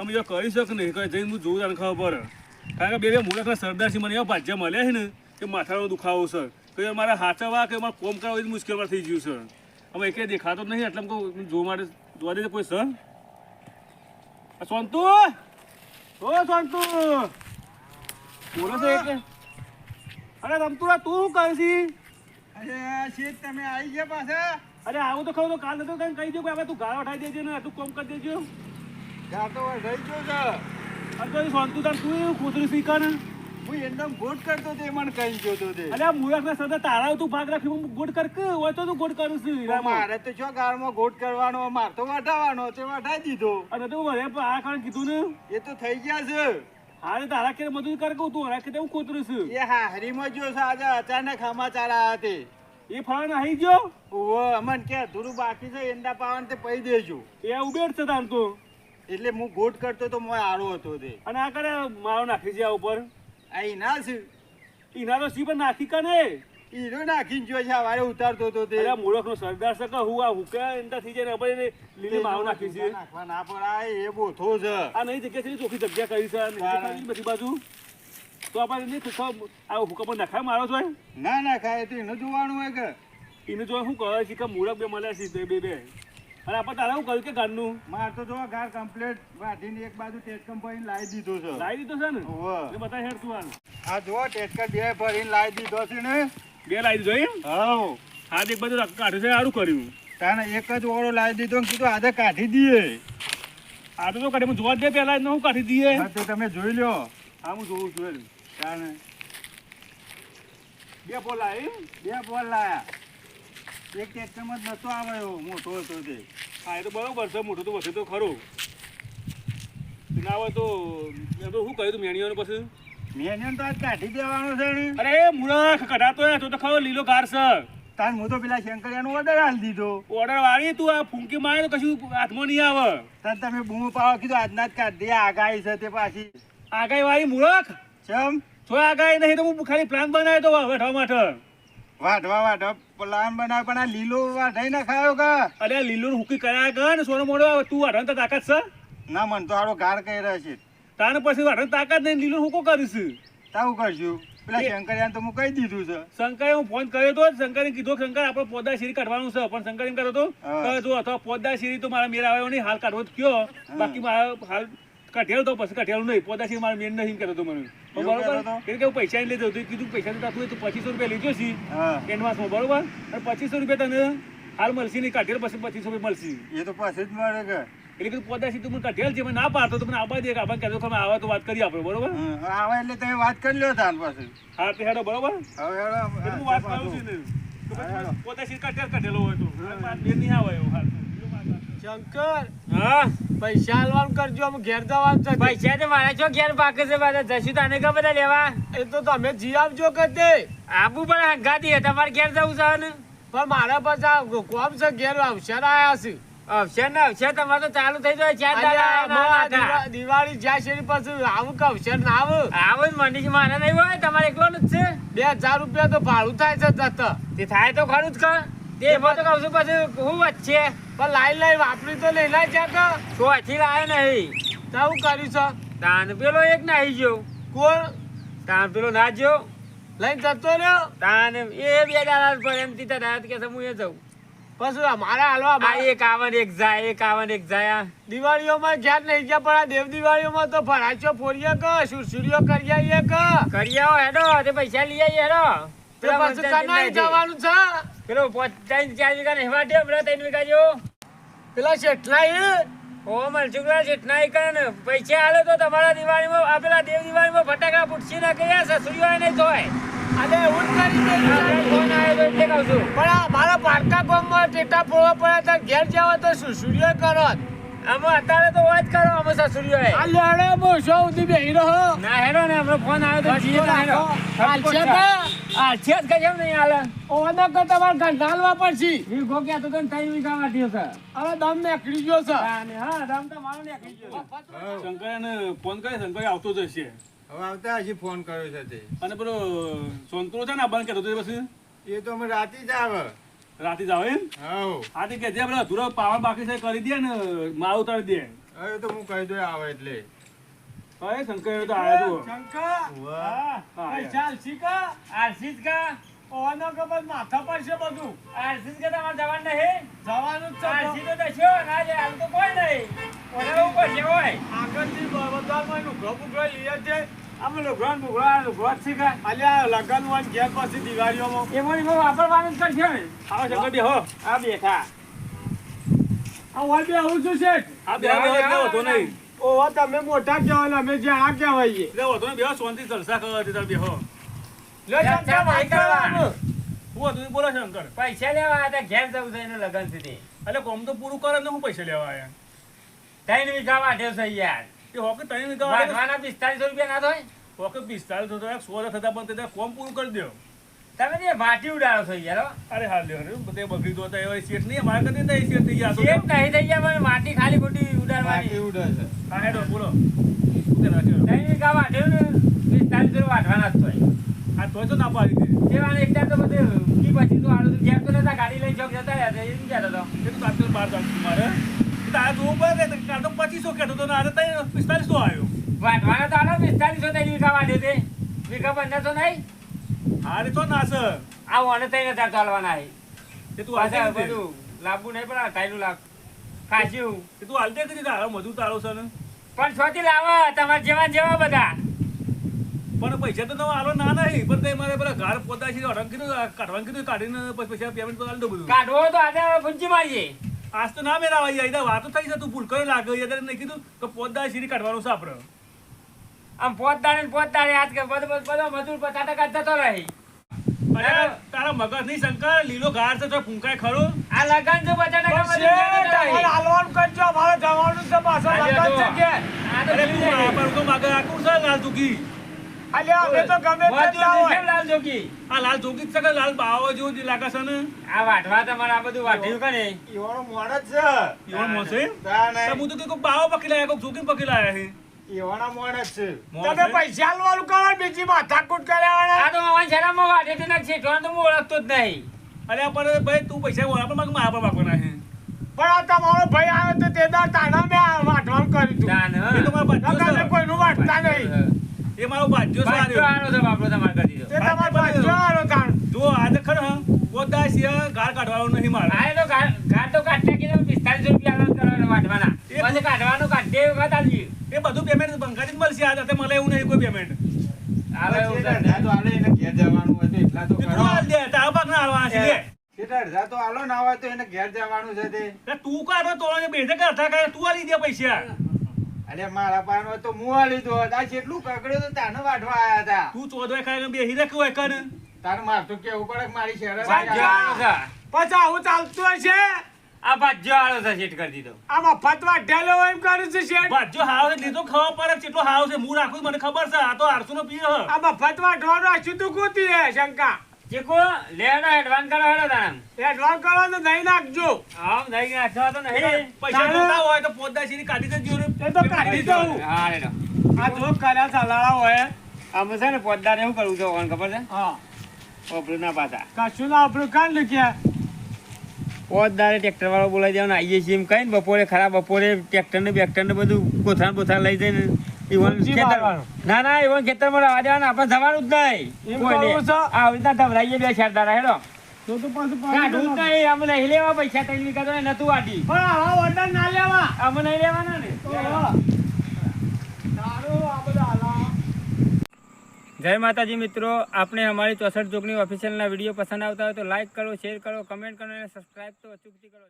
અમે જો કરી શક નહીં કઈ જઈને હું જોઉં તને ખબર પડે કારણ કે બે મૂળકના સરદારસિંહ મને એવા ભાજ્ય મળ્યા છે ને કે માથાનો દુખાવો છે કે મારા હાચવા કે મારે કોમ કરવા મુશ્કેલમાં થઈ ગયું છે અમે એક દેખાતો જ નહીં એટલે કહું જોવા માટે જોવા દે કોઈ સર સોનતુ ઓ સોનતુ બોલો છે એક અરે રમતુરા તું શું કહે છે અરે શેઠ તમે આવી ગયા પાછા અરે આવું તો ખરું તો કાલ નતો તને કહી દઉં કે હવે તું ગાળા ઉઠાઈ દેજે ને તું કોમ કરી દેજો ત્યાં તો રહી ગયો છે અરે તો સોનતુ તાર તું એવું કૂતરી શીખા ને હું એકદમ ગોટ કરતો તે મને કહી ગયો તો તે અરે મૂળકના સદા તારા તું ભાગ રાખી હું ગોટ કર કે હોય તો તું ગોટ કરું છું મારે તો શું ગાળમાં ગોટ કરવાનો માર તો વટાવવાનો તે વટાઈ દીધો અને તું મને આ કારણ કીધું ને એ તો થઈ ગયા છે હારે તારા કે મજૂરી કર કહું તું હરા કે હું કૂતરું છું એ હારીમાં જો છે આજે અચાનક સમાચાર આવ્યા તે એ ફળ આવી ગયો ઓહો અમન કે થોડું બાકી છે એંડા પાવાનું તે પૈ દેજો એ ઉબેડ છે તાર તો એટલે હું ગોટ કરતો તો મોય આરો હતો તે અને આ કરે મારો નાખી છે આ ઉપર આ ઈના છે ઈના તો સી પર નાખી કા ને ઈનો નાખીને જો છે વારે ઉતારતો તો તે અરે મૂળકનો સરદાર છે કે હું આ હુકા એંડા થઈ જાય ને આપણે લીલી માવ નાખી છે નાખવા ના પડાય એ બોથો છે આ નહીં જગ્યા છે ચોખ્ખી જગ્યા કરી છે અને બધી બાજુ તો આપણે નહીં આ હુકા પર નાખાય મારો છો ના ના ખાય તો એનું જોવાનું હોય કે એને જો શું કહે છે કે મૂળક બે મળ્યા છે બે અને આપણે તારા શું કહ્યું કે ગારનું માર તો જો ગાર કમ્પ્લીટ વાઢીને એક બાજુ ટેટકમ ભરીને લાવી દીધો છે લાવી દીધો છે ને ઓહો એ બતા હેડ તું આ જો ટેટકમ બે ભરીને લાવી દીધો છે ને બે લાવી દીધો એમ હાઉ હાથ એક બાજુ કાઢ્યું છે સારું કર્યું તાને એક જ ઓળો લાવી દીધો ને કીધું આજે કાઢી દઈએ આ તો કાઢી જોવા દે પેલા હું કાઢી દઈએ હા તો તમે જોઈ લો હા હું જોઉં છું તાને બે બોલા એમ બે બોલ લાયા એક ટેટકમ જ નતો આવ્યો મોટો હતો તે હા એ તો બરોબર છે મોટું તો વસે તો ખરું ના હોય તો એમ તો શું કહ્યું તું મેણીઓને પછી મેને તો આજ કાઢી દેવાનો છે ને અરે મૂળખ કઢાતો તો ખરો લીલો ગાર છે તાન હું તો પેલા શંકરિયાનો ઓર્ડર આલી દીધો ઓર્ડર વાળી તું આ ફૂંકી મારે તો કશું હાથમાં નહીં આવે તાન તમે બૂમો પાડો કીધું આજના જ કાઢી દે આગાહી છે તે પાછી આગાઈ વાળી મૂળખ ચમ છો આગાઈ નહીં તો હું ખાલી પ્લાન બનાવ્યો તો વેઠવા માટે વાઢવા પ્લાન બનાવ પણ આ લીલો વાઢાઈ ના ખાયો કા અરે લીલું હુકી કરાયા કર ને સોનો મોડો તું વાઢવાની તો તાકાત છે ના મન તો આડો ગાર કહી રહ્યો છે તાને પછી વાઢવાની તાકાત નહીં લીલું હુકો કરીશ તાવું કરશું પેલા શંકરિયાને તો હું કહી દીધું છે શંકરે હું ફોન કર્યો તો શંકરે કીધું શંકર આપણે પોદા શીરી કાઢવાનું છે પણ શંકર એમ કર્યો તો જો અથવા પોદા શીરી તો મારા મેર આવ્યો નહીં હાલ કાઢવો તો કયો બાકી મારા હાલ કાઢેલું તો પછી કાઢેલું નહીં પોદા શીરી મારા મેર નહીં કર્યો તો મને બરોબર એટલે કે પૈસા લઈ જતો કીધું પૈસા તો તું 2500 રૂપિયા લીધો છે એડવાન્સમાં બરોબર અને 2500 રૂપિયા તને હાલ મળશે નહીં કાઢેલું પછી 2500 રૂપિયા મળશે એ તો પછી જ મળે કે એટલે કે પોદા શીરી તું મને કાઢેલ છે ના પાડતો તો મને આવવા દે આપણે કહેતો કે આવે તો વાત કરીએ આપણે બરોબર આવે એટલે તમે વાત કરી લ્યો તાન પછી હા તે હેડો બરોબર હવે હેડો હું વાત કરું છું ને પોદા શીરી કાઢેલો હોય તો મેર નહીં આવે એવું હાલ શંકર હા પૈસા આલવાનું કરજો અમે ઘેર જવાનું છે પૈસા તો મારા છો ઘેર પાકે છે બધા જશું તને કે બધા લેવા એ તો તમે જી આવજો કદે આબુ પણ હંગાતી તમારે ઘેર જવું છે ને પણ મારા પાસે કોમ છે ઘેર અવસર આયા છે અવસર ને અવસર તમારે તો ચાલુ થઈ જાય ચાર દાડા દિવાળી જ્યાં શેરી પછી આવું કે અવસર ના આવું આવો જ મંડી મારે નહીં હોય તમારે એકલો જ છે 2000 રૂપિયા તો ભાડું થાય છે જત તે થાય તો ખરું જ કર તે તો કહું છું પછી હું વચ્ચે પણ લાઈ વાપરી તો લઈ લાય જ્યાં સોથી લાવે નહીં તો હું કર્યું છે તાન પેલો એક નાહી ગયો કોણ તાન પેલો ના ગયો લઈને જતો રહ્યો તાન એ 2 દાડા પર એમ તીતા દાડા કે હું એ જાઉં પછી અમારા હાલવા આ એક આવન એક જાય દિવાળીઓમાં ઘેર નહીં ગયા પણ આ દેવ દિવાળીઓમાં તો ફરાચો ફોડીએ કે સુરસુરીઓ કરી આવીએ કે કરી આવો હેડો તે પૈસા લઈ આવીએ હેડો તો પછી કનાઈ જવાનું છે પેલો 4 વીઘા ને હેવા દે બરા 3 વીઘા જો પેલા શેઠલા ઓ મલચુકલા જેટના કરે ને પૈસા આલે તો તમારા દિવાળીમાં આ પેલા દેવ દિવાળીમાં ફટાકડા ફૂટસી ના ગયા સસુરીઓ નહીં જોય અરે એવું કરી દે ફોન આવ્યો તો એટલે કહું છું પણ આ મારા પારકા ગામમાં ટેટા ફોડવા પડ્યા તો ઘેર જાવ તો સુરસુરીઓ કરો આમાં અત્યારે તો વાત કરો અમે સસુરીઓ આ લેડે બહુ શો ઉધી બેહી રહો ના હેડો ને હમણાં ફોન આવ્યો તો જીએ ના હેડો હાલશે કે છે જ કેમ નહીં હાલે ઓનો કે તમાર ગંધાલવા પડશે વી ગો કે તો 3 વીઘા વાટ્યો છે હવે દમ નીકળી ગયો છે હા દામ તો મારો ને કહી ગયો શંકરને ફોન કરે શંકર આવતો જ હશે હવે આવતા હજી ફોન કર્યો છે તે અને પેલો સોનતો છે ને બંધ કરતો હતો પછી એ તો અમે રાતે જ આવે રાતે જ આવે એમ હાઉ હા તે કે જે આપણે અધૂરો પાવર બાકી છે કરી દે ને માળ ઉતારી દે હવે તો હું કહી દઉં આવે એટલે હવે શંકર તો આવ્યો તું. શંકર હા, પૈસા આલસી કા આરસીસ કા ઓનો ખબર માથા પર છે બધું આરસીસ કે તમારે જવાનું નહીં જવાનું જ છે આરસી તો દશો ના લે હાલ તો કોઈ નહીં ઓને ઉપર છે હોય આગળથી બધામાં લુગડો બુગડો લઈએ છે આમ લુગડો બુગડો આ લુગડો જ છે કા અલ્યા લગન હોય ને ઘેર પછી દિવાળીઓમાં એમાં વાપરવાનું જ કરશે ને આવો શંકર બેહો. આ બેઠા આ હોય બે આવું છું શેઠ આ બેહો એટલે હોતો નહીં. ઓહો તમે મોટા કહેવાય ને અમે જ્યાં કહેવાય એટલે હોતો નહીં, બેહો શાંતિ જલસા કરો તે તાર બેહો. લે શંકર ભાઈ કરવાનું હું હતું એ બોલો શંકર. પૈસા લેવા હતા ઘેર જવું છે એનું લગન સુધી એટલે કોમ તો પૂરું કરે ને હું પૈસા લેવા આયા. 3 વીઘા વાઢ્યો છે યાર એ હોકે 3 વીઘા વાળે વાઢવાના 45 રૂપિયા ના થાય હોકે 45 થતો 100 થતા પણ તે કોમ પૂરું કરી દો. તમે જે માટી ઉડાડો છો યાર હો. અરે હાલ લ્યો રે બધે બગડી દો તો એ શેઠ નહીં અમારે કદી નહીં શેઠ થઈ ગયા તો. શેઠ નહીં થઈ ગયા પણ માટી ખાલી ખોટી બાકી ઉડાડવાની ઉડે છે હા હેડો બોલો. શું કહેતા છો? 3 વીઘા વાઢ્યો ને 45 રૂપિયા વાઢવાના જ થાય આ તોય તો ના પાડી દે. દેવાના એકતા તો બધું કી પછી તો આડું ઘેર તો નતા ગાડી લઈને ચોક જતા રહ્યા હતા એ શું કહેતો હતો એ તો તાત્કાલિક બહાર જાતું મારે. એ તારે જોવું પડે ને કાલ તો 2500 કહેતો હતો ને આજે તઈ 4500 આવ્યો. વાઢવાના તો આડો 45 3 વીઘા વાઢ્યો તે વીઘા 1500 નહીં હા રે તો ના સર. આ ઓને તઈને તાર ચાલવાના હે એ તું પાછા હાલ દે બધું લાવવું નહીં પણ ટાઈનું લાગ ખાસ્યું એ તું હાલ દે કે તારો મજૂર તારો છે ને. પણ છોથી લાવો તમારે જેવા ને જેવા બધા પણ પૈસા તો તમે આલો ના નહીં પણ તે મારે પેલા ઘર પોતા છે અડંગ કીધું કાઢવાનું કીધું કાઢીને પછી પૈસા પેમેન્ટ તો આલી દો બધું. કાઢવો હોય તો આજે ફૂંચી મારીએ આજ તો ના મેળાવા યાર વાતો થઈ છે તું ભૂલ કરે લાગે યાર નહીં કીધું કે પોતદાર શીરી કાઢવાનું છે આપણે. આમ પોતદારે આજ કે બધો મજૂર 50% જતો રહે અરે તારા મગજ નહીં શંકર લીલો ઘાર છે તો ફૂંકાય ખરો. આ લગન છે 50% મજૂર શેઠ જતો રહે. અમારે હાલવાનું કરજો અમારે જવાનું છે પાછો લગન છે કે આ તો અરે ભૂલી તું જાય. આ પર તો માગે આકું છે લાલ જોગી. અલ્યા અમે તો ગમે તે મજૂર ના છે હોય લાલ જોગી. આ લાલ જોગી જ છે કે લાલ બાવો જેવું જે લાગે છે ને. આ વાઢવા તમારે આ બધું વાઢ્યું કે નહીં ઈવાનો મોડ જ છે એવો મોસે તા તો નહીં હું તો કઈ બાવો પકડી લાયા કોક જોગી પકડી લાયા છે. ઈવાના મોડ જ છે તમે પૈસા આલવાનું કરો બીજી માથાકૂટ કર્યા આ તો મારા શેરામાં વાઢે તે ના શેઠવાને તો હું ઓળખતો જ નહીં અરે પણ ભાઈ તું પૈસા બોલા પણ માગે મારા પર માગવાના છે. પણ આ તમારો ભાઈ આવ્યો તો તે દાડ તાના મેં વાંચવાનું કર્યું હતું જાન, હં. એ તો મારો બાજ્યો નકર છે. કોઈનું વાંચતા નહીં એ મારો બાજ્યો છે બાજુ આર્યો. આનો છે બાપડો તમારે કરી દીધો તે તમારે વાંચવાનો તાણ જો આજે ખરો પોતદાર શીરી ગાળ કાઢવાનો નહીં મારે. આ એ તો ઘાટ તો કાઢી નાખીને 45 રૂપિયા આલવાના કરવાના વાઢવાના પછી કાઢવાનું કાઢી દે વખત આલજી એ બધું પેમેન્ટ બંગાળી જ મળશે આજે મળે એવું નહીં કોઈ પેમેન્ટ. આવે એવું છે. અડધા તો આલે એને ઘેર જવાનું હોય તો એટલા તો તું કરો હાલ દે તારા ભાગ ના હાલવાના છે લે. સીધા અડધા તો આલો ના હોય તો એને ઘેર જવાનું છે તે એટલે તું કાઢો તો બેઠે કરતા કરે તું આલી દે પૈસા. અરે મારા પાન હોય તો હું આ લીધો હોત. આ જેટલું કકડ્યું તો તાને વાઢવા આયા હતા તું ચોદવાય ખાય બેહી રાખ્યું હોય કર. તારે માર તો કેવું પડે કે મારી શરત ભાજ્યો આનો છે. પછી આવું ચાલતું હશે આ ભાજ્યો આનો છે સેટ કરી દીધો આ મફત વાઢેલો હોય એમ કરું છું શેઠ બાજુ હાવ છે લીધો ખબર પડે કેટલો હાવ છે હું રાખું મને ખબર છે આ તો 800 નો પીર હ. આ મફત વાઢવાનું આશું તું કૂતી હે શંકા ચીકુ લેવાનો એડવાન્સ કરો હેડો તાણ એડવાન્સ કરવાનું નહીં નાખજો આમ નહીં નાખવા તો નહીં પૈસા જોતા હોય તો પોતદાર શીરી કાઢી દેજો ને. એ તો કાઢી દઉં હા હેડો આ જો કર્યા ચલાડા હોય આમ છે ને પોતદાર એવું કરવું છે કોણ ખબર છે હા ઓપરું ના પાતા કશું ના આપણું કાન લખ્યા પોતદારે ટ્રેક્ટર વાળો બોલાવી દેવાનો આવીએ છીએ એમ કઈ ને બપોરે ખરા બપોરે ટ્રેક્ટર ને બેક્ટર ને બધું કોથાન બોથાન લઈ જઈને ઈવન ઊંચી ખેતર મારવાનું. ના ના ઈવન ખેતરમાં રહેવા દેવાના આપણે જવાનું જ નહીં એમ કોઈને. કરવું છે? આવી રીતના ધવરાઈએ બે શેરદારા હેડો તો પાછું કાઢવું જ નહીં અમે નહીં લેવા પૈસા ત્રણ વીઘા તો નતું વાટી પણ આવા ઓર્ડર ના લેવા અમે નહીં લેવાના ને સારું આ બધા હાલા જય માતાજી મિત્રો આપણે અમારી 64 ચોકની ઓફિશિયલના વિડીયો પસંદ આવતા હોય તો લાઈક કરો શેર કરો કમેન્ટ કરો અને સબસ્ક્રાઈબ તો અચૂકથી કરો.